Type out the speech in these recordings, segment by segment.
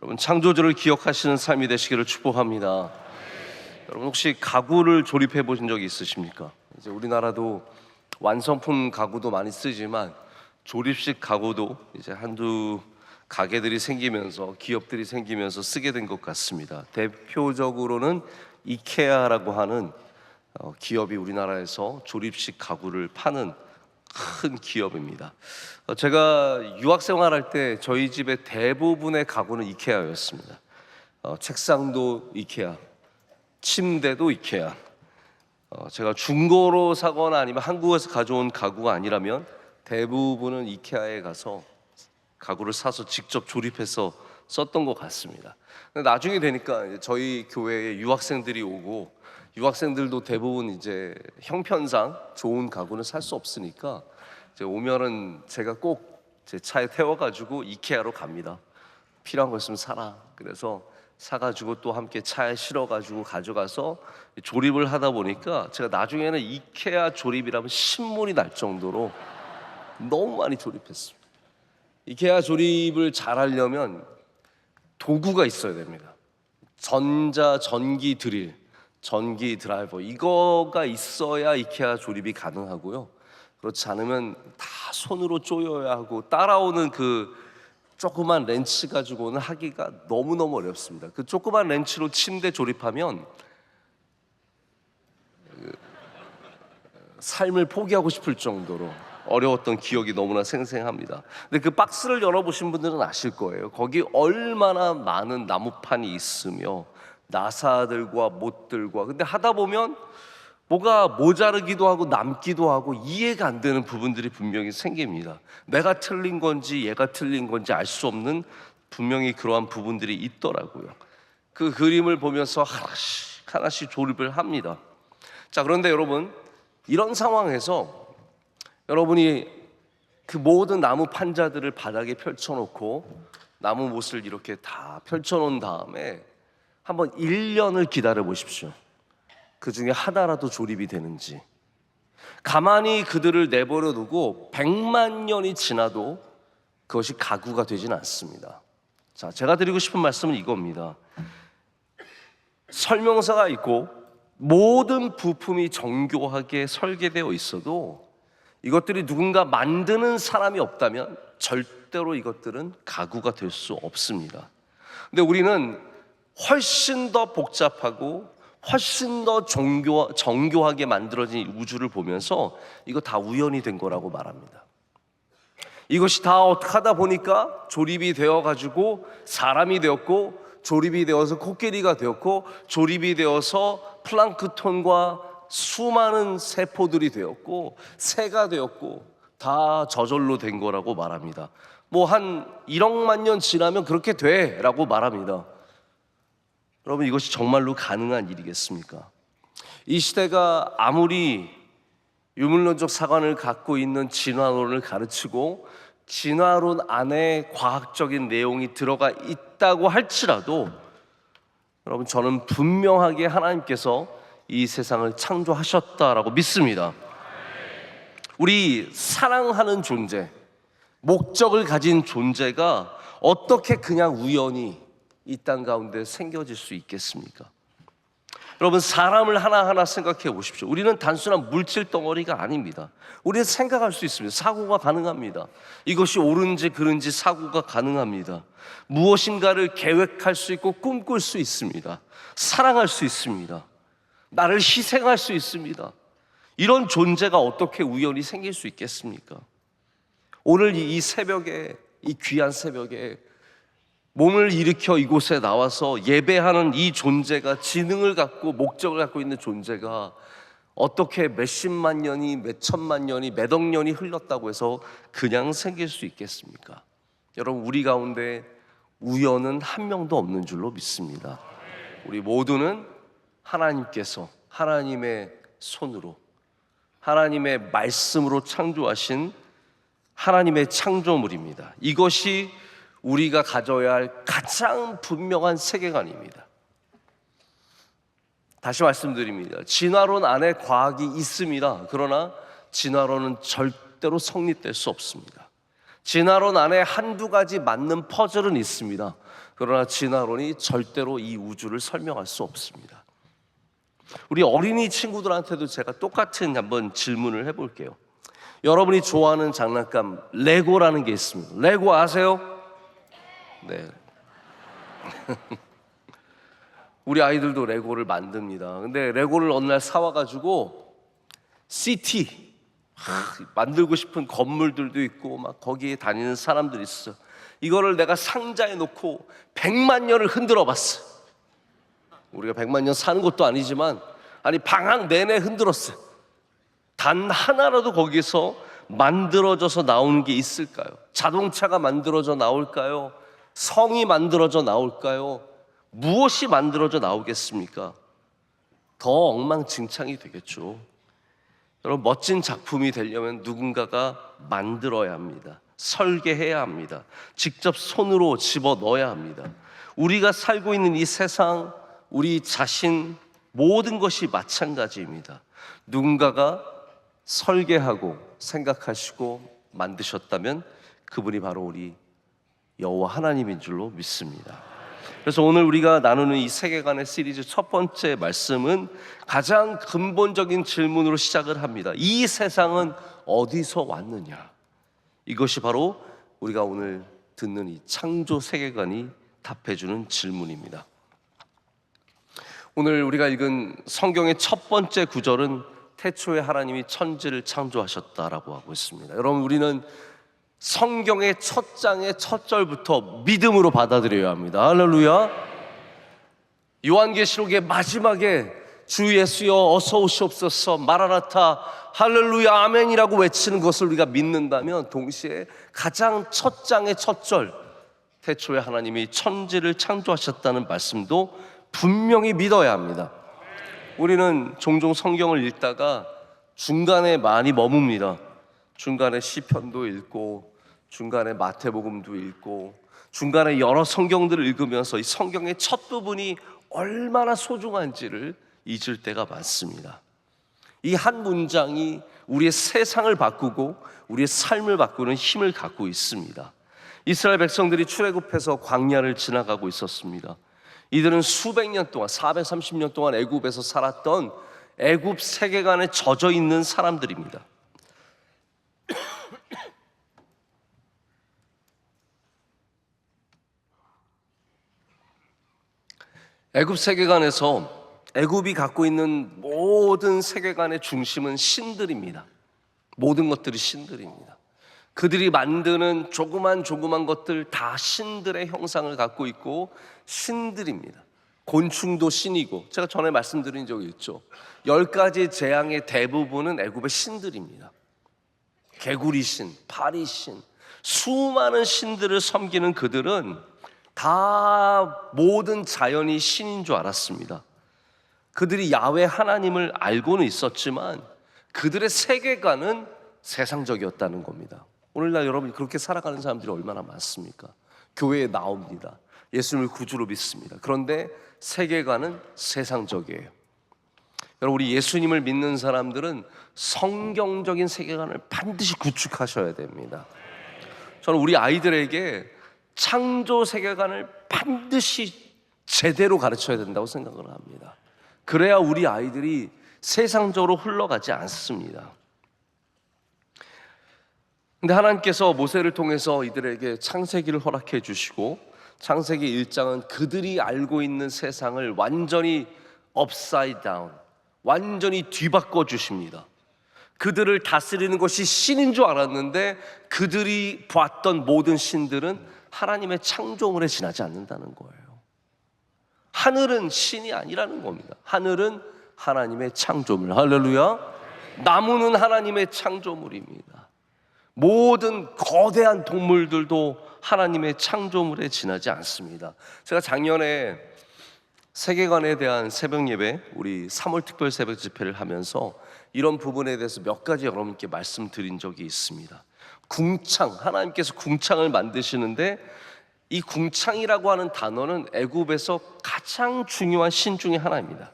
여러분, 창조주를 기억하시는 삶이 되시기를 축복합니다. 여러분, 혹시 가구를 조립해 보신 적이 있으십니까? 이제 우리나라도 완성품 가구도 많이 쓰지만 조립식 가구도 이제 한두 가게들이 생기면서, 기업들이 생기면서 쓰게 된 것 같습니다. 대표적으로는 이케아라고 하는 기업이 우리나라에서 조립식 가구를 파는 큰 기업입니다. 제가 유학 생활할 때 저희 집의 대부분의 가구는 이케아였습니다. 책상도 이케아, 침대도 이케아. 제가 중고로 사거나 아니면 한국에서 가져온 가구가 아니라면 대부분은 이케아에 가서 가구를 사서 직접 조립해서 썼던 것 같습니다. 근데 나중에 되니까 저희 교회에 유학생들이 오고, 유학생들도 대부분 이제 형편상 좋은 가구는 살 수 없으니까 이제 오면은 제가 꼭 제 차에 태워가지고 이케아로 갑니다. 필요한 거 있으면 사라. 그래서 사가지고 또 함께 차에 실어가지고 가져가서 조립을 하다 보니까 제가 나중에는 이케아 조립이라면 신문이 날 정도로 너무 많이 조립했습니다. 이케아 조립을 잘 하려면 도구가 있어야 됩니다. 전기 드릴, 전기 드라이버, 이거가 있어야 이케아 조립이 가능하고요. 그렇지 않으면 다 손으로 조여야 하고, 따라오는 그 조그만 렌치 가지고는 하기가 너무너무 어렵습니다. 그 조그만 렌치로 침대 조립하면 삶을 포기하고 싶을 정도로 어려웠던 기억이 너무나 생생합니다. 근데 그 박스를 열어보신 분들은 아실 거예요. 거기 얼마나 많은 나무판이 있으며 나사들과 못들과, 근데 하다 보면 뭐가 모자르기도 하고 남기도 하고 이해가 안 되는 부분들이 분명히 생깁니다. 내가 틀린 건지 얘가 틀린 건지 알 수 없는 분명히 그러한 부분들이 있더라고요. 그 그림을 보면서 하나씩 하나씩 조립을 합니다. 자, 그런데 여러분, 이런 상황에서 여러분이 그 모든 나무 판자들을 바닥에 펼쳐놓고 나무 못을 이렇게 다 펼쳐놓은 다음에 한번 1년을 기다려 보십시오. 그 중에 하나라도 조립이 되는지. 가만히 그들을 내버려 두고 100만 년이 지나도 그것이 가구가 되진 않습니다. 자, 제가 드리고 싶은 말씀은 이겁니다. 설명서가 있고 모든 부품이 정교하게 설계되어 있어도 이것들이 누군가 만드는 사람이 없다면 절대로 이것들은 가구가 될 수 없습니다. 근데 우리는 훨씬 더 복잡하고 훨씬 더 정교하게 만들어진 우주를 보면서 이거 다 우연이 된 거라고 말합니다. 이것이 다 어떻게 하다 보니까 조립이 되어가지고 사람이 되었고, 조립이 되어서 코끼리가 되었고, 조립이 되어서 플랑크톤과 수많은 세포들이 되었고, 새가 되었고, 다 저절로 된 거라고 말합니다. 뭐 한 1억만 년 지나면 그렇게 돼 라고 말합니다. 여러분, 이것이 정말로 가능한 일이겠습니까? 이 시대가 아무리 유물론적 사관을 갖고 있는 진화론을 가르치고 진화론 안에 과학적인 내용이 들어가 있다고 할지라도, 여러분, 저는 분명하게 하나님께서 이 세상을 창조하셨다라고 믿습니다. 우리 사랑하는 존재, 목적을 가진 존재가 어떻게 그냥 우연히 이 땅 가운데 생겨질 수 있겠습니까? 여러분, 사람을 하나하나 생각해 보십시오. 우리는 단순한 물질 덩어리가 아닙니다. 우리는 생각할 수 있습니다. 사고가 가능합니다. 이것이 옳은지 그른지 사고가 가능합니다. 무엇인가를 계획할 수 있고 꿈꿀 수 있습니다. 사랑할 수 있습니다. 나를 희생할 수 있습니다. 이런 존재가 어떻게 우연히 생길 수 있겠습니까? 오늘 이 새벽에, 이 귀한 새벽에 몸을 일으켜 이곳에 나와서 예배하는 이 존재가, 지능을 갖고 목적을 갖고 있는 존재가 어떻게 몇십만 년이, 몇천만 년이, 몇억 년이 흘렀다고 해서 그냥 생길 수 있겠습니까? 여러분, 우리 가운데 우연은 한 명도 없는 줄로 믿습니다. 우리 모두는 하나님께서 하나님의 손으로, 하나님의 말씀으로 창조하신 하나님의 창조물입니다. 이것이 우리가 가져야 할 가장 분명한 세계관입니다. 다시 말씀드립니다. 진화론 안에 과학이 있습니다. 그러나 진화론은 절대로 성립될 수 없습니다. 진화론 안에 한두 가지 맞는 퍼즐은 있습니다. 그러나 진화론이 절대로 이 우주를 설명할 수 없습니다. 우리 어린이 친구들한테도 제가 똑같은 한번 질문을 해볼게요. 여러분이 좋아하는 장난감 레고라는 게 있습니다. 레고 아세요? 네. 우리 아이들도 레고를 만듭니다. 근데 레고를 어느 날 사와가지고 시티 만들고 싶은 건물들도 있고 막 거기에 다니는 사람들이 있어. 이거를 내가 상자에 놓고 100만 년을 흔들어 봤어. 우리가 100만 년 사는 것도 아니지만 아니 방학 내내 흔들었어. 단 하나라도 거기서 만들어져서 나오는 게 있을까요? 자동차가 만들어져 나올까요? 성이 만들어져 나올까요? 무엇이 만들어져 나오겠습니까? 더 엉망진창이 되겠죠. 여러분, 멋진 작품이 되려면 누군가가 만들어야 합니다. 설계해야 합니다. 직접 손으로 집어넣어야 합니다. 우리가 살고 있는 이 세상, 우리 자신, 모든 것이 마찬가지입니다. 누군가가 설계하고 생각하시고 만드셨다면 그분이 바로 우리 여호와 하나님인 줄로 믿습니다. 그래서 오늘 우리가 나누는 이 세계관의 시리즈 첫 번째 말씀은 가장 근본적인 질문으로 시작을 합니다. 이 세상은 어디서 왔느냐? 이것이 바로 우리가 오늘 듣는 이 창조 세계관이 답해주는 질문입니다. 오늘 우리가 읽은 성경의 첫 번째 구절은 태초에 하나님이 천지를 창조하셨다라고 하고 있습니다. 여러분, 우리는 성경의 첫 장의 첫 절부터 믿음으로 받아들여야 합니다. 할렐루야. 요한계시록의 마지막에 주 예수여 어서 오시옵소서 마라나타 할렐루야 아멘이라고 외치는 것을 우리가 믿는다면 동시에 가장 첫 장의 첫 절 태초에 하나님이 천지를 창조하셨다는 말씀도 분명히 믿어야 합니다. 우리는 종종 성경을 읽다가 중간에 많이 머뭅니다. 중간에 시편도 읽고 중간에 마태복음도 읽고 중간에 여러 성경들을 읽으면서 이 성경의 첫 부분이 얼마나 소중한지를 잊을 때가 많습니다. 이 한 문장이 우리의 세상을 바꾸고 우리의 삶을 바꾸는 힘을 갖고 있습니다. 이스라엘 백성들이 출애굽해서 광야를 지나가고 있었습니다. 이들은 수백 년 동안 430년 동안 애굽에서 살았던 애굽 세계관에 젖어 있는 사람들입니다. 애굽 세계관에서 애굽이 갖고 있는 모든 세계관의 중심은 신들입니다. 모든 것들이 신들입니다. 그들이 만드는 조그만 것들 다 신들의 형상을 갖고 있고 신들입니다. 곤충도 신이고, 제가 전에 말씀드린 적이 있죠. 10가지 재앙의 대부분은 애굽의 신들입니다. 개구리 신, 파리 신, 수많은 신들을 섬기는 그들은 다 모든 자연이 신인 줄 알았습니다. 그들이 야훼 하나님을 알고는 있었지만 그들의 세계관은 세상적이었다는 겁니다. 오늘날 여러분이 그렇게 살아가는 사람들이 얼마나 많습니까? 교회에 나옵니다. 예수님을 구주로 믿습니다. 그런데 세계관은 세상적이에요. 여러분, 우리 예수님을 믿는 사람들은 성경적인 세계관을 반드시 구축하셔야 됩니다. 저는 우리 아이들에게 창조 세계관을 반드시 제대로 가르쳐야 된다고 생각을 합니다. 그래야 우리 아이들이 세상적으로 흘러가지 않습니다. 근데 하나님께서 모세를 통해서 이들에게 창세기를 허락해 주시고 창세기 1장은 그들이 알고 있는 세상을 완전히 upside down, 완전히 뒤바꿔 주십니다. 그들을 다스리는 것이 신인 줄 알았는데 그들이 봤던 모든 신들은 하나님의 창조물에 지나지 않는다는 거예요. 하늘은 신이 아니라는 겁니다. 하늘은 하나님의 창조물. 할렐루야. 나무는 하나님의 창조물입니다. 모든 거대한 동물들도 하나님의 창조물에 지나지 않습니다. 제가 작년에 세계관에 대한 새벽 예배, 우리 3월 특별 새벽 집회를 하면서 이런 부분에 대해서 몇 가지 여러분께 말씀드린 적이 있습니다. 궁창, 하나님께서 궁창을 만드시는데 이 궁창이라고 하는 단어는 애굽에서 가장 중요한 신 중에 하나입니다.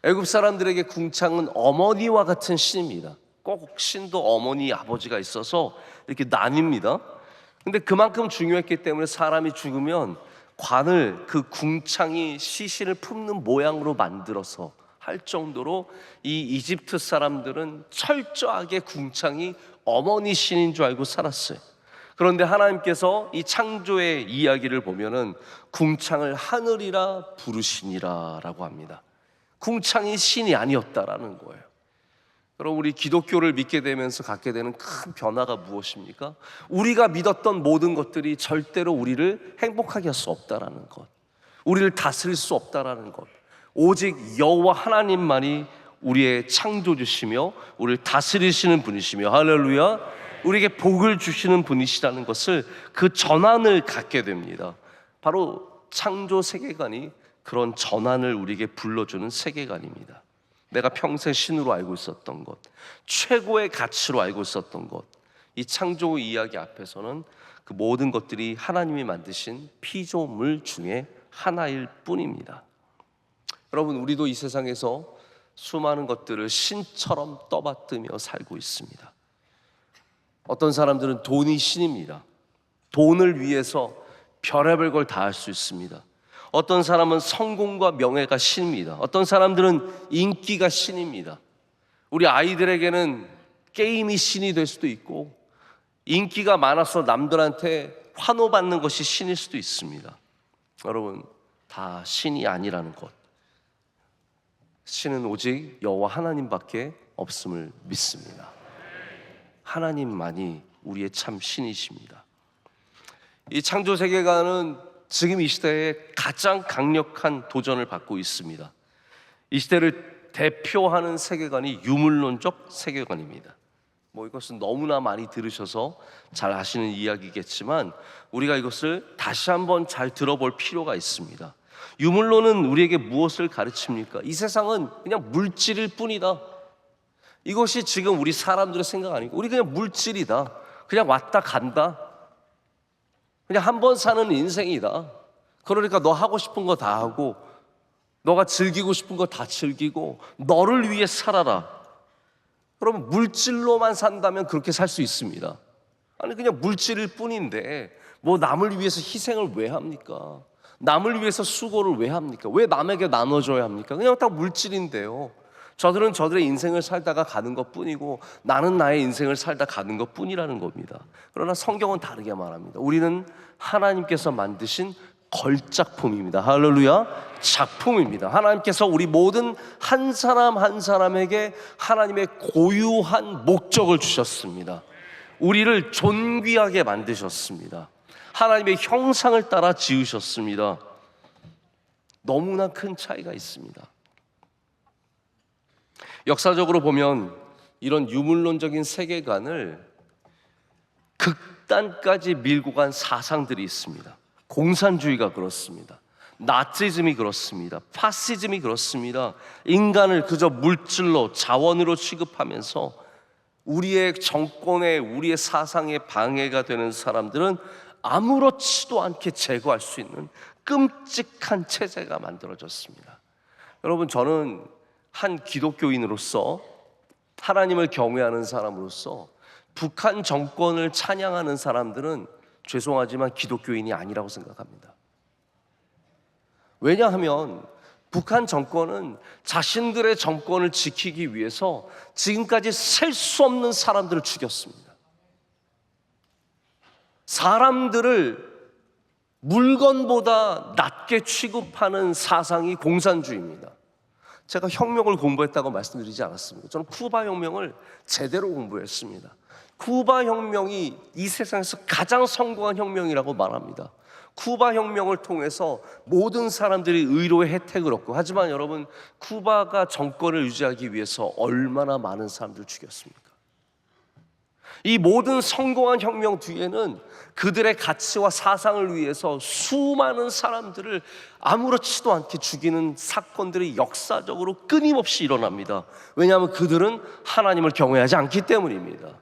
애굽 사람들에게 궁창은 어머니와 같은 신입니다. 꼭 신도 어머니, 아버지가 있어서 이렇게 나뉩니다. 근데 그만큼 중요했기 때문에 사람이 죽으면 관을 그 궁창이 시신을 품는 모양으로 만들어서 할 정도로 이 이집트 사람들은 철저하게 궁창이 어머니 신인 줄 알고 살았어요. 그런데 하나님께서 이 창조의 이야기를 보면은 궁창을 하늘이라 부르시니라 라고 합니다. 궁창이 신이 아니었다라는 거예요. 그럼 우리 기독교를 믿게 되면서 갖게 되는 큰 변화가 무엇입니까? 우리가 믿었던 모든 것들이 절대로 우리를 행복하게 할 수 없다라는 것, 우리를 다스릴 수 없다라는 것, 오직 여호와 하나님만이 우리의 창조주시며 우리를 다스리시는 분이시며, 할렐루야, 우리에게 복을 주시는 분이시라는 것을, 그 전환을 갖게 됩니다. 바로 창조 세계관이 그런 전환을 우리에게 불러주는 세계관입니다. 내가 평생 신으로 알고 있었던 것, 최고의 가치로 알고 있었던 것, 이 창조 이야기 앞에서는 그 모든 것들이 하나님이 만드신 피조물 중에 하나일 뿐입니다. 여러분, 우리도 이 세상에서 수많은 것들을 신처럼 떠받들며 살고 있습니다. 어떤 사람들은 돈이 신입니다. 돈을 위해서 별의별 걸 다 할 수 있습니다. 어떤 사람은 성공과 명예가 신입니다. 어떤 사람들은 인기가 신입니다. 우리 아이들에게는 게임이 신이 될 수도 있고, 인기가 많아서 남들한테 환호받는 것이 신일 수도 있습니다. 여러분, 다 신이 아니라는 것, 신은 오직 여호와 하나님밖에 없음을 믿습니다. 하나님만이 우리의 참 신이십니다. 이 창조 세계관은 지금 이 시대에 가장 강력한 도전을 받고 있습니다. 이 시대를 대표하는 세계관이 유물론적 세계관입니다. 이것은 너무나 많이 들으셔서 잘 아시는 이야기겠지만 우리가 이것을 다시 한번 잘 들어볼 필요가 있습니다. 유물론은 우리에게 무엇을 가르칩니까? 이 세상은 그냥 물질일 뿐이다. 이것이 지금 우리 사람들의 생각 아니고, 우리 그냥 물질이다, 그냥 왔다 간다, 그냥 한 번 사는 인생이다. 그러니까 너 하고 싶은 거 다 하고, 너가 즐기고 싶은 거 다 즐기고, 너를 위해 살아라. 그러면 물질로만 산다면 그렇게 살 수 있습니다. 아니, 그냥 물질일 뿐인데 남을 위해서 희생을 왜 합니까? 남을 위해서 수고를 왜 합니까? 왜 남에게 나눠줘야 합니까? 그냥 다 물질인데요. 저들은 저들의 인생을 살다가 가는 것뿐이고, 나는 나의 인생을 살다 가는 것뿐이라는 겁니다. 그러나 성경은 다르게 말합니다. 우리는 하나님께서 만드신 걸작품입니다. 할렐루야, 작품입니다. 하나님께서 우리 모든 한 사람 한 사람에게 하나님의 고유한 목적을 주셨습니다. 우리를 존귀하게 만드셨습니다. 하나님의 형상을 따라 지으셨습니다. 너무나 큰 차이가 있습니다. 역사적으로 보면 이런 유물론적인 세계관을 극단까지 밀고 간 사상들이 있습니다. 공산주의가 그렇습니다. 나치즘이 그렇습니다. 파시즘이 그렇습니다. 인간을 그저 물질로, 자원으로 취급하면서 우리의 정권에, 우리의 사상에 방해가 되는 사람들은 아무렇지도 않게 제거할 수 있는 끔찍한 체제가 만들어졌습니다. 여러분, 저는 한 기독교인으로서, 하나님을 경외하는 사람으로서 북한 정권을 찬양하는 사람들은 죄송하지만 기독교인이 아니라고 생각합니다. 왜냐하면 북한 정권은 자신들의 정권을 지키기 위해서 지금까지 셀 수 없는 사람들을 죽였습니다. 사람들을 물건보다 낮게 취급하는 사상이 공산주의입니다. 제가 혁명을 공부했다고 말씀드리지 않았습니까? 저는 쿠바 혁명을 제대로 공부했습니다. 쿠바 혁명이 이 세상에서 가장 성공한 혁명이라고 말합니다. 쿠바 혁명을 통해서 모든 사람들이 의료의 혜택을 얻고, 하지만 여러분, 쿠바가 정권을 유지하기 위해서 얼마나 많은 사람들을 죽였습니까? 이 모든 성공한 혁명 뒤에는 그들의 가치와 사상을 위해서 수많은 사람들을 아무렇지도 않게 죽이는 사건들이 역사적으로 끊임없이 일어납니다. 왜냐하면 그들은 하나님을 경외하지 않기 때문입니다.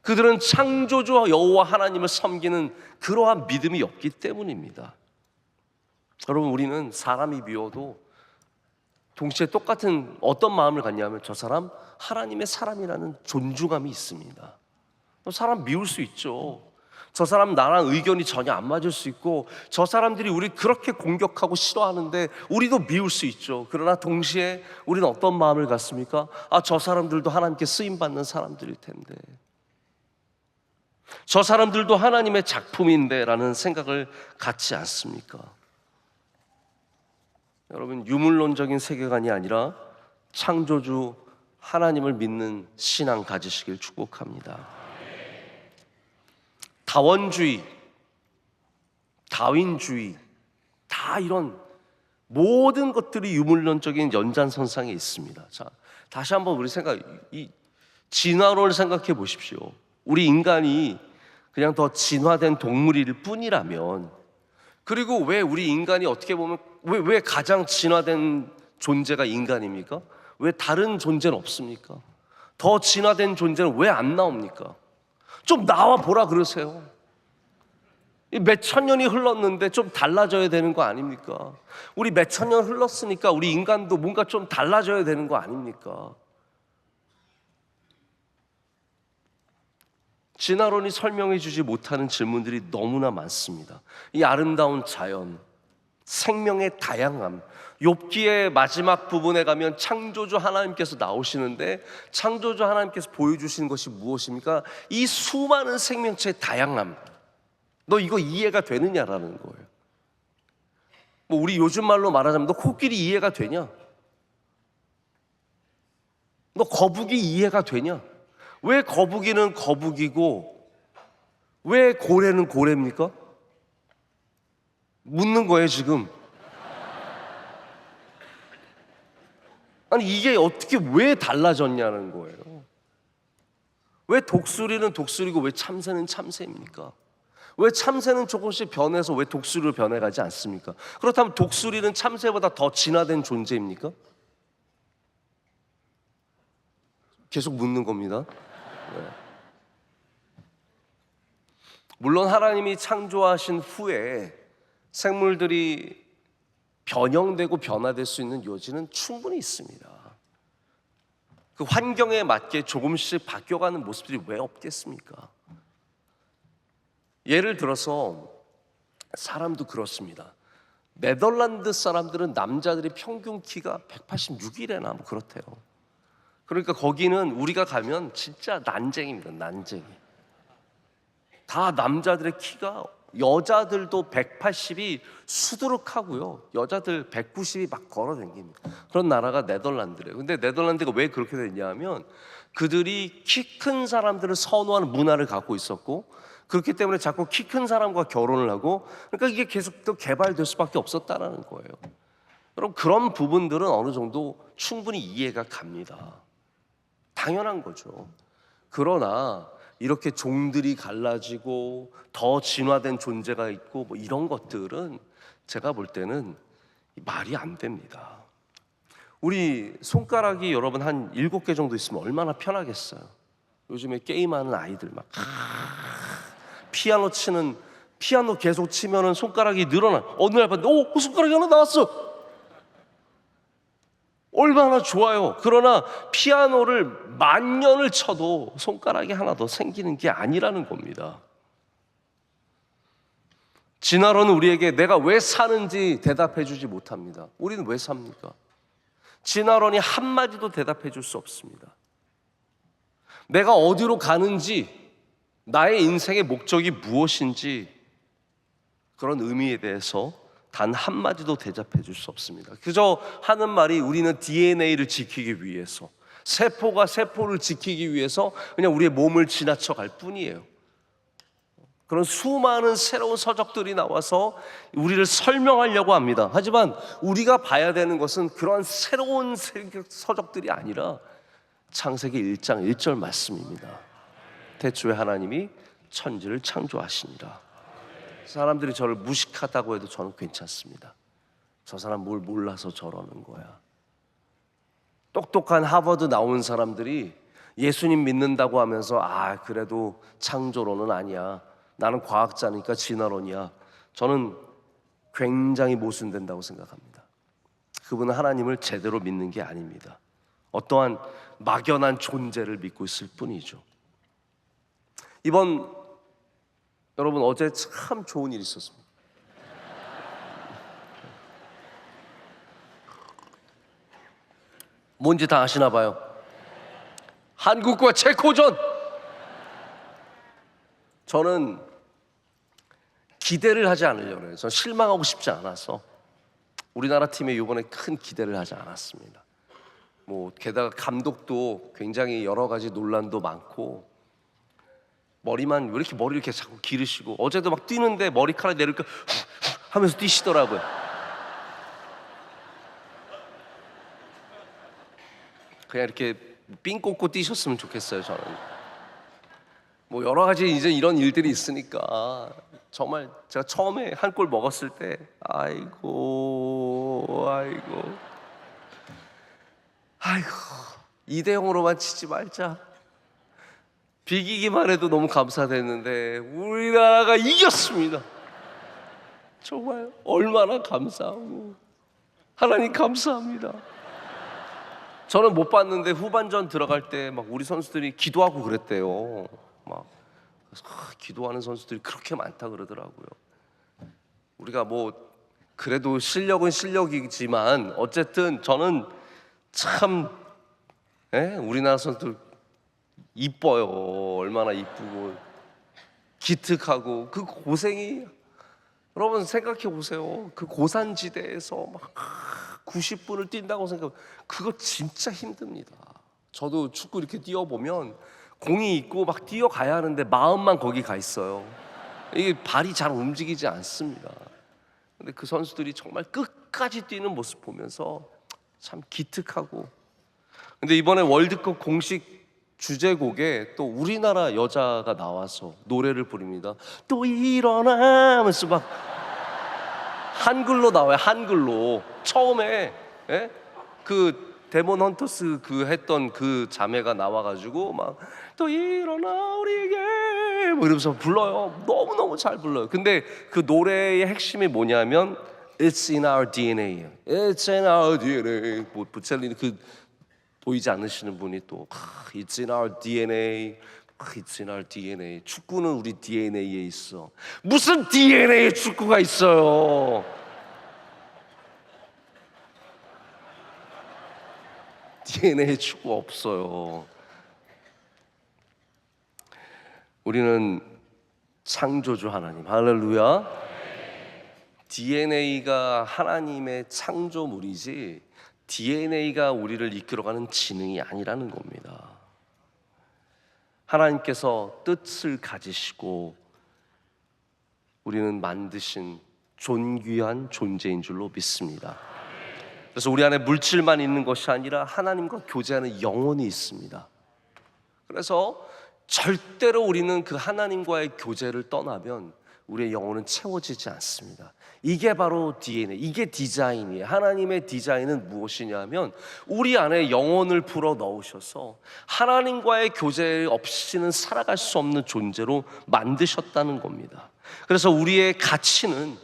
그들은 창조주 여호와 하나님을 섬기는 그러한 믿음이 없기 때문입니다. 여러분, 우리는 사람이 미워도 동시에 똑같은 어떤 마음을 갖냐면, 저 사람 하나님의 사람이라는 존중감이 있습니다. 사람 미울 수 있죠. 저 사람 나랑 의견이 전혀 안 맞을 수 있고, 저 사람들이 우리 그렇게 공격하고 싫어하는데 우리도 미울 수 있죠. 그러나 동시에 우리는 어떤 마음을 갖습니까? 저 사람들도 하나님께 쓰임받는 사람들일 텐데, 저 사람들도 하나님의 작품인데 라는 생각을 갖지 않습니까? 여러분, 유물론적인 세계관이 아니라 창조주 하나님을 믿는 신앙 가지시길 축복합니다. 다원주의, 다윈주의, 다 이런 모든 것들이 유물론적인 연장선상에 있습니다. 자, 다시 한번 우리 이 진화론을 생각해 보십시오. 우리 인간이 그냥 더 진화된 동물일 뿐이라면, 그리고 왜 우리 인간이 어떻게 보면 왜 가장 진화된 존재가 인간입니까? 왜 다른 존재는 없습니까? 더 진화된 존재는 왜 안 나옵니까? 좀 나와 보라 그러세요. 몇 천 년이 흘렀는데 좀 달라져야 되는 거 아닙니까? 우리 몇 천 년 흘렀으니까 우리 인간도 뭔가 좀 달라져야 되는 거 아닙니까? 진화론이 설명해 주지 못하는 질문들이 너무나 많습니다. 이 아름다운 자연, 생명의 다양함, 욥기의 마지막 부분에 가면 창조주 하나님께서 나오시는데, 창조주 하나님께서 보여주시는 것이 무엇입니까? 이 수많은 생명체의 다양함, 너 이거 이해가 되느냐라는 거예요. 뭐 우리 요즘 말로 말하자면 너 코끼리 이해가 되냐? 너 거북이 이해가 되냐? 왜 거북이는 거북이고 왜 고래는 고래입니까? 묻는 거예요 지금. 아니 이게 어떻게 왜 달라졌냐는 거예요. 왜 독수리는 독수리고 왜 참새는 참새입니까? 왜 참새는 조금씩 변해서 왜 독수리로 변해가지 않습니까? 그렇다면 독수리는 참새보다 더 진화된 존재입니까? 계속 묻는 겁니다. 네. 물론 하나님이 창조하신 후에 생물들이 변형되고 변화될 수 있는 여지는 충분히 있습니다. 그 환경에 맞게 조금씩 바뀌어가는 모습들이 왜 없겠습니까? 예를 들어서 사람도 그렇습니다. 네덜란드 사람들은 남자들이 평균 키가 186이래나 뭐 그렇대요. 그러니까 거기는 우리가 가면 진짜 난쟁입니다. 난쟁이. 다 남자들의 키가, 여자들도 180이 수두룩하고요, 여자들 190이 막 걸어다닙니다. 그런 나라가 네덜란드래요. 근데 네덜란드가 왜 그렇게 됐냐면 그들이 키 큰 사람들을 선호하는 문화를 갖고 있었고, 그렇기 때문에 자꾸 키 큰 사람과 결혼을 하고, 그러니까 이게 계속 또 개발될 수밖에 없었다라는 거예요. 여러분, 그런 부분들은 어느 정도 충분히 이해가 갑니다. 당연한 거죠. 그러나 이렇게 종들이 갈라지고 더 진화된 존재가 있고 뭐 이런 것들은 제가 볼 때는 말이 안 됩니다. 우리 손가락이 여러분 한 7개 정도 있으면 얼마나 편하겠어요. 요즘에 게임하는 아이들 막 피아노 계속 치면은 손가락이 늘어나. 어느 날 봤는데 손가락이 하나 나왔어. 얼마나 좋아요. 그러나 피아노를 만년을 쳐도 손가락이 하나 더 생기는 게 아니라는 겁니다. 진화론은 우리에게 내가 왜 사는지 대답해 주지 못합니다. 우리는 왜 삽니까? 진화론이 한마디도 대답해 줄 수 없습니다. 내가 어디로 가는지, 나의 인생의 목적이 무엇인지, 그런 의미에 대해서 단 한마디도 대답해 줄 수 없습니다. 그저 하는 말이 우리는 DNA를 지키기 위해서, 세포가 세포를 지키기 위해서 그냥 우리의 몸을 지나쳐 갈 뿐이에요. 그런 수많은 새로운 서적들이 나와서 우리를 설명하려고 합니다. 하지만 우리가 봐야 되는 것은 그러한 새로운 서적들이 아니라 창세기 1장 1절 말씀입니다. 태초에 하나님이 천지를 창조하시니라. 사람들이 저를 무식하다고 해도 저는 괜찮습니다. 저 사람 뭘 몰라서 저러는 거야. 똑똑한 하버드 나온 사람들이 예수님 믿는다고 하면서 그래도 창조론은 아니야, 나는 과학자니까 진화론이야, 저는 굉장히 모순된다고 생각합니다. 그분은 하나님을 제대로 믿는 게 아닙니다. 어떠한 막연한 존재를 믿고 있을 뿐이죠. 이번 여러분, 어제 참 좋은 일이 있었습니다. 뭔지 다 아시나 봐요. 한국과 체코전. 저는 기대를 하지 않으려고 해요. 저는 실망하고 싶지 않아서 우리나라 팀에 이번에 큰 기대를 하지 않았습니다. 게다가 감독도 굉장히 여러 가지 논란도 많고, 머리만 왜 이렇게 머리 이렇게 자꾸 기르시고, 어제도 막 뛰는데 머리카락 내릴까 하면서 뛰시더라고요. 그냥 이렇게 삥 꽂고 뛰셨으면 좋겠어요. 저는 여러 가지 이제 이런 일들이 있으니까 정말 제가 처음에 한 골 먹었을 때 아이고 2대0으로만 치지 말자, 비기기만 해도 너무 감사됐는데 우리나라가 이겼습니다. 정말 얼마나 감사하고, 하나님 감사합니다. 저는 못 봤는데 후반전 들어갈 때 막 우리 선수들이 기도하고 그랬대요. 기도하는 선수들이 그렇게 많다 그러더라고요. 우리가 그래도 실력은 실력이지만 어쨌든 저는 참 우리나라 선수들 이뻐요. 얼마나 이쁘고 기특하고, 그 고생이, 여러분 생각해 보세요. 그 고산지대에서 막 90분을 뛴다고 생각, 그거 진짜 힘듭니다. 저도 축구 이렇게 뛰어보면 공이 있고 막 뛰어가야 하는데 마음만 거기 가 있어요. 이게 발이 잘 움직이지 않습니다. 근데 그 선수들이 정말 끝까지 뛰는 모습 보면서 참 기특하고, 근데 이번에 월드컵 공식 주제곡에 또 우리나라 여자가 나와서 노래를 부릅니다. 또 일어나 하면서 막 한글로 나와요. 한글로. 처음에 그 데몬 헌터스 했던 그 자매가 나와가지고 막 또 일어나 우리에게 이러면서 불러요. 너무너무 잘 불러요. 근데 그 노래의 핵심이 뭐냐면 It's in our DNA. It's in our DNA. 부첼리는 보이지 않으시는 분이 또 It's in our DNA. It's in our DNA. 축구는 우리 DNA에 있어. 무슨 DNA에 축구가 있어요? DNA에 축구 없어요. 우리는 창조주 하나님, 할렐루야. DNA가 하나님의 창조물이지 DNA가 우리를 이끌어가는 지능이 아니라는 겁니다. 하나님께서 뜻을 가지시고 우리는 만드신 존귀한 존재인 줄로 믿습니다. 그래서 우리 안에 물질만 있는 것이 아니라 하나님과 교제하는 영혼이 있습니다. 그래서 절대로 우리는 그 하나님과의 교제를 떠나면 우리의 영혼은 채워지지 않습니다. 이게 바로 DNA, 이게 디자인이에요. 하나님의 디자인은 무엇이냐면 우리 안에 영혼을 불어 넣으셔서 하나님과의 교제 없이는 살아갈 수 없는 존재로 만드셨다는 겁니다. 그래서 우리의 가치는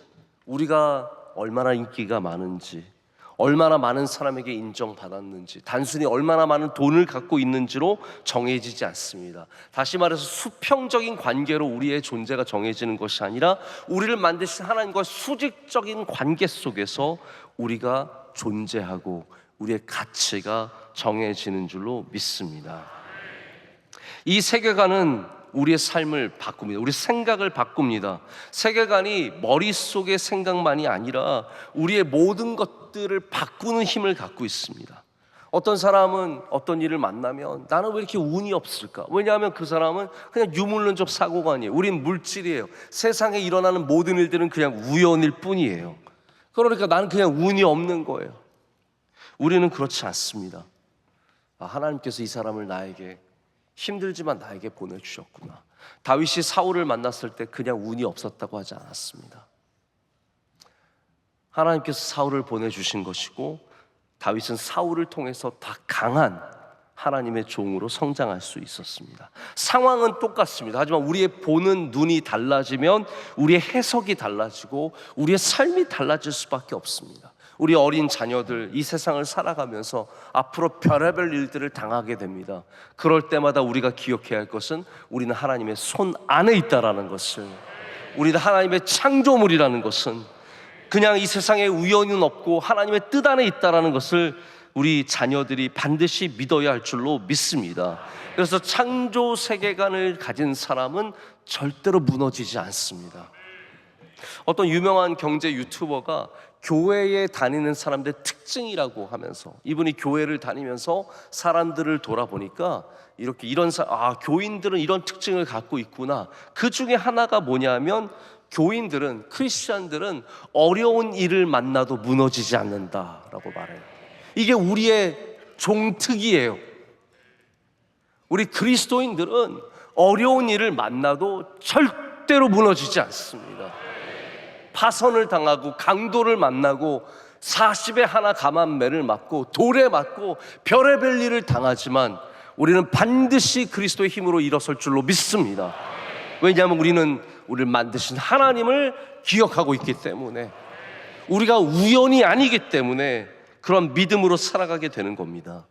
우리가 얼마나 인기가 많은지, 얼마나 많은 사람에게 인정받았는지, 단순히 얼마나 많은 돈을 갖고 있는지로 정해지지 않습니다. 다시 말해서 수평적인 관계로 우리의 존재가 정해지는 것이 아니라 우리를 만드신 하나님과 수직적인 관계 속에서 우리가 존재하고 우리의 가치가 정해지는 줄로 믿습니다. 이 세계관은 우리의 삶을 바꿉니다. 우리 생각을 바꿉니다. 세계관이 머릿속의 생각만이 아니라 우리의 모든 것들을 바꾸는 힘을 갖고 있습니다. 어떤 사람은 어떤 일을 만나면 나는 왜 이렇게 운이 없을까? 왜냐하면 그 사람은 그냥 유물론적 사고관이에요. 우린 물질이에요. 세상에 일어나는 모든 일들은 그냥 우연일 뿐이에요. 그러니까 나는 그냥 운이 없는 거예요. 우리는 그렇지 않습니다. 하나님께서 이 사람을 나에게, 힘들지만 나에게 보내주셨구나. 다윗이 사울을 만났을 때 그냥 운이 없었다고 하지 않았습니다. 하나님께서 사울을 보내주신 것이고 다윗은 사울을 통해서 더 강한 하나님의 종으로 성장할 수 있었습니다. 상황은 똑같습니다. 하지만 우리의 보는 눈이 달라지면 우리의 해석이 달라지고 우리의 삶이 달라질 수밖에 없습니다. 우리 어린 자녀들 이 세상을 살아가면서 앞으로 별의별 일들을 당하게 됩니다. 그럴 때마다 우리가 기억해야 할 것은 우리는 하나님의 손 안에 있다라는 것을, 우리는 하나님의 창조물이라는 것은 그냥 이 세상에 우연은 없고 하나님의 뜻 안에 있다는 것을 우리 자녀들이 반드시 믿어야 할 줄로 믿습니다. 그래서 창조 세계관을 가진 사람은 절대로 무너지지 않습니다. 어떤 유명한 경제 유튜버가 교회에 다니는 사람들의 특징이라고 하면서, 이분이 교회를 다니면서 사람들을 돌아보니까 교인들은 이런 특징을 갖고 있구나. 그 중에 하나가 뭐냐면, 교인들은, 크리스찬들은 어려운 일을 만나도 무너지지 않는다라고 말해요. 이게 우리의 종특이에요. 우리 그리스도인들은 어려운 일을 만나도 절대로 무너지지 않습니다. 파선을 당하고 강도를 만나고 40에 하나 감한매를 맞고 돌에 맞고 별의별 일을 당하지만 우리는 반드시 그리스도의 힘으로 일어설 줄로 믿습니다. 왜냐하면 우리는 우리를 만드신 하나님을 기억하고 있기 때문에, 우리가 우연이 아니기 때문에 그런 믿음으로 살아가게 되는 겁니다.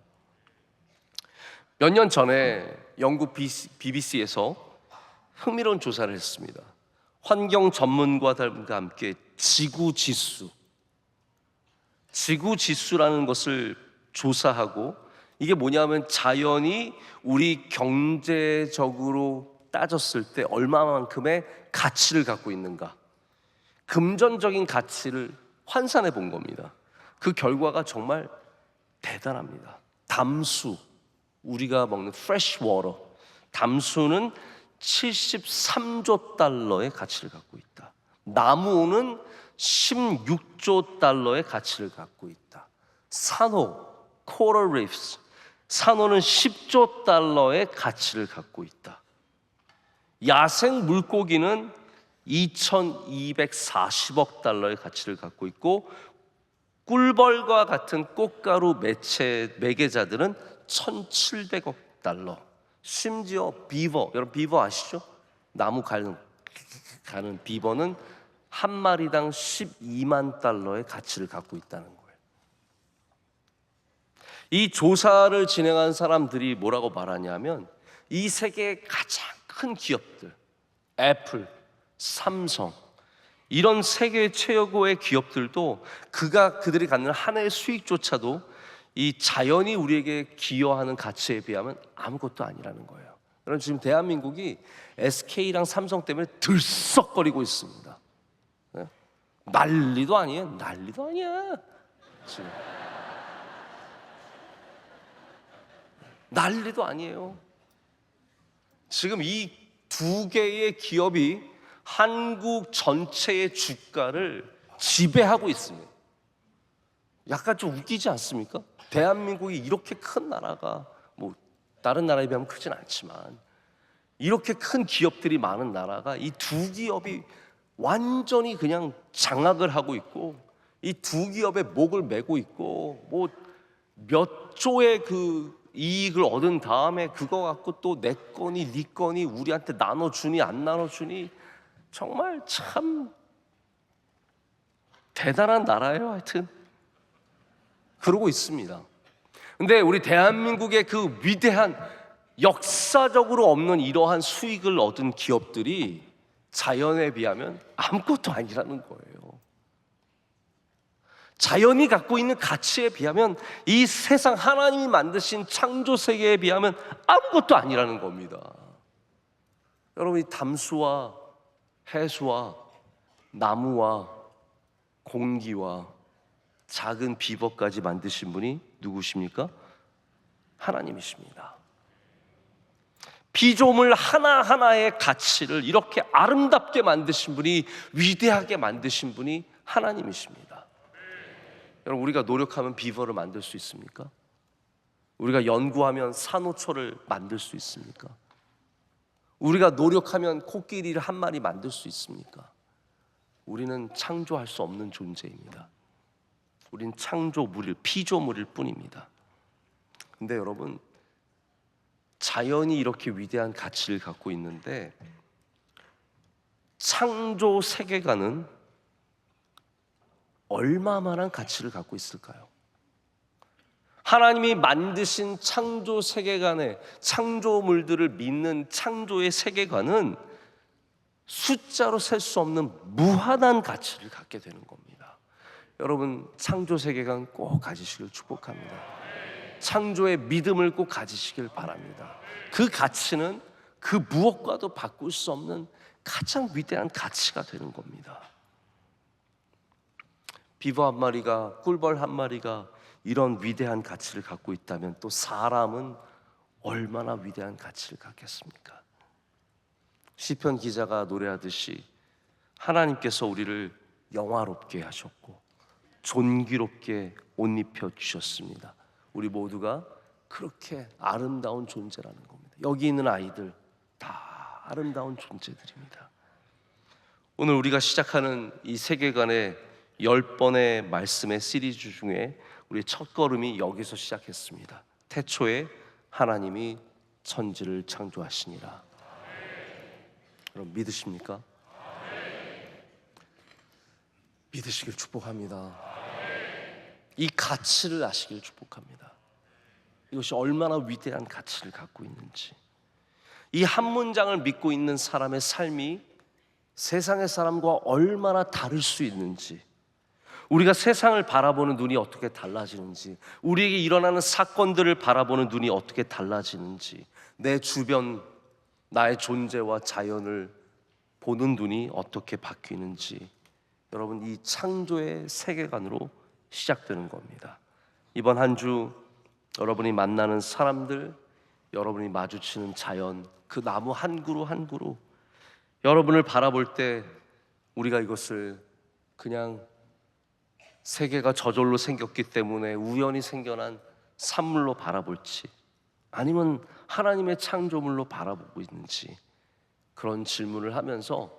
몇 년 전에 영국 BBC에서 흥미로운 조사를 했습니다. 환경 전문가들과 함께 지구지수라는 것을 조사하고, 이게 뭐냐면 자연이 우리 경제적으로 따졌을 때 얼마만큼의 가치를 갖고 있는가, 금전적인 가치를 환산해 본 겁니다. 그 결과가 정말 대단합니다. 담수, 우리가 먹는 fresh water, 담수는 73조 달러의 가치를 갖고 있다. 나무는 16조 달러의 가치를 갖고 있다. 산호, coral reefs, 산호는 10조 달러의 가치를 갖고 있다. 야생 물고기는 2240억 달러의 가치를 갖고 있고, 꿀벌과 같은 꽃가루 매개자들은 1700억 달러. 심지어 비버, 여러분 비버 아시죠? 나무 가는 비버는 한 마리당 12만 달러의 가치를 갖고 있다는 거예요. 이 조사를 진행한 사람들이 뭐라고 말하냐면, 이 세계의 가장 큰 기업들, 애플, 삼성, 이런 세계 최고의 기업들도 그들이 갖는 한 해의 수익조차도 이 자연이 우리에게 기여하는 가치에 비하면 아무것도 아니라는 거예요. 여러분, 지금 대한민국이 SK랑 삼성 때문에 들썩거리고 있습니다. 네? 난리도 아니에요. 난리도 아니야. 지금 난리도 아니에요. 지금 이 두 개의 기업이 한국 전체의 주가를 지배하고 있습니다. 약간 좀 웃기지 않습니까? 대한민국이 이렇게 큰 나라가, 뭐 다른 나라에 비하면 크진 않지만 이렇게 큰 기업들이 많은 나라가 이 두 기업이 완전히 그냥 장악을 하고 있고, 이 두 기업의 목을 메고 있고, 뭐 몇 조의 그 이익을 얻은 다음에 그거 갖고 또 내 거니 네 거니 우리한테 나눠주니 안 나눠주니, 정말 참 대단한 나라예요. 하여튼 그러고 있습니다. 근데 우리 대한민국의 그 위대한, 역사적으로 없는 이러한 수익을 얻은 기업들이 자연에 비하면 아무것도 아니라는 거예요. 자연이 갖고 있는 가치에 비하면, 이 세상 하나님이 만드신 창조 세계에 비하면 아무것도 아니라는 겁니다. 여러분, 이 담수와 해수와 나무와 공기와 작은 비버까지 만드신 분이 누구십니까? 하나님이십니다. 피조물 하나하나의 가치를 이렇게 아름답게 만드신 분이, 위대하게 만드신 분이 하나님이십니다. 여러분, 우리가 노력하면 비버를 만들 수 있습니까? 우리가 연구하면 산호초를 만들 수 있습니까? 우리가 노력하면 코끼리를 한 마리 만들 수 있습니까? 우리는 창조할 수 없는 존재입니다. 우린 창조물일, 피조물일 뿐입니다. 근데 여러분, 자연이 이렇게 위대한 가치를 갖고 있는데, 창조 세계관은 얼마만한 가치를 갖고 있을까요? 하나님이 만드신 창조 세계관의 창조물들을 믿는 창조의 세계관은 숫자로 셀 수 없는 무한한 가치를 갖게 되는 겁니다. 여러분, 창조 세계관 꼭 가지시길 축복합니다. 창조의 믿음을 꼭 가지시길 바랍니다. 그 가치는 그 무엇과도 바꿀 수 없는 가장 위대한 가치가 되는 겁니다. 비버 한 마리가, 꿀벌 한 마리가 이런 위대한 가치를 갖고 있다면 또 사람은 얼마나 위대한 가치를 갖겠습니까? 시편 기자가 노래하듯이 하나님께서 우리를 영화롭게 하셨고 존귀롭게 옷 입혀 주셨습니다. 우리 모두가 그렇게 아름다운 존재라는 겁니다. 여기 있는 아이들 다 아름다운 존재들입니다. 오늘 우리가 시작하는 이 세계관의 10번의 말씀의 시리즈 중에 우리의 첫 걸음이 여기서 시작했습니다. 태초에 하나님이 천지를 창조하시니라. 여러분 믿으십니까? 믿으시길 축복합니다. 이 가치를 아시길 축복합니다. 이것이 얼마나 위대한 가치를 갖고 있는지, 이 한 문장을 믿고 있는 사람의 삶이 세상의 사람과 얼마나 다를 수 있는지, 우리가 세상을 바라보는 눈이 어떻게 달라지는지, 우리에게 일어나는 사건들을 바라보는 눈이 어떻게 달라지는지, 내 주변 나의 존재와 자연을 보는 눈이 어떻게 바뀌는지, 여러분 이 창조의 세계관으로 시작되는 겁니다. 이번 한 주 여러분이 만나는 사람들, 여러분이 마주치는 자연, 그 나무 한 그루 한 그루, 여러분을 바라볼 때 우리가 이것을 그냥 세계가 저절로 생겼기 때문에 우연히 생겨난 산물로 바라볼지, 아니면 하나님의 창조물로 바라보고 있는지, 그런 질문을 하면서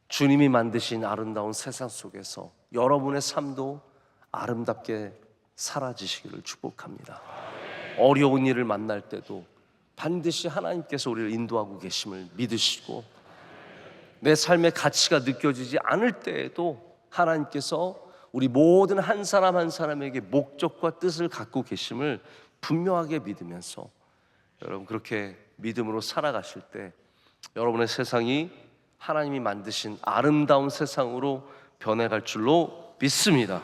주님이 만드신 아름다운 세상 속에서 여러분의 삶도 아름답게 사라지시기를 축복합니다. 어려운 일을 만날 때도 반드시 하나님께서 우리를 인도하고 계심을 믿으시고, 내 삶의 가치가 느껴지지 않을 때에도 하나님께서 우리 모든 한 사람 한 사람에게 목적과 뜻을 갖고 계심을 분명하게 믿으면서 여러분 그렇게 믿음으로 살아가실 때 여러분의 세상이 하나님이 만드신 아름다운 세상으로 변해갈 줄로 믿습니다.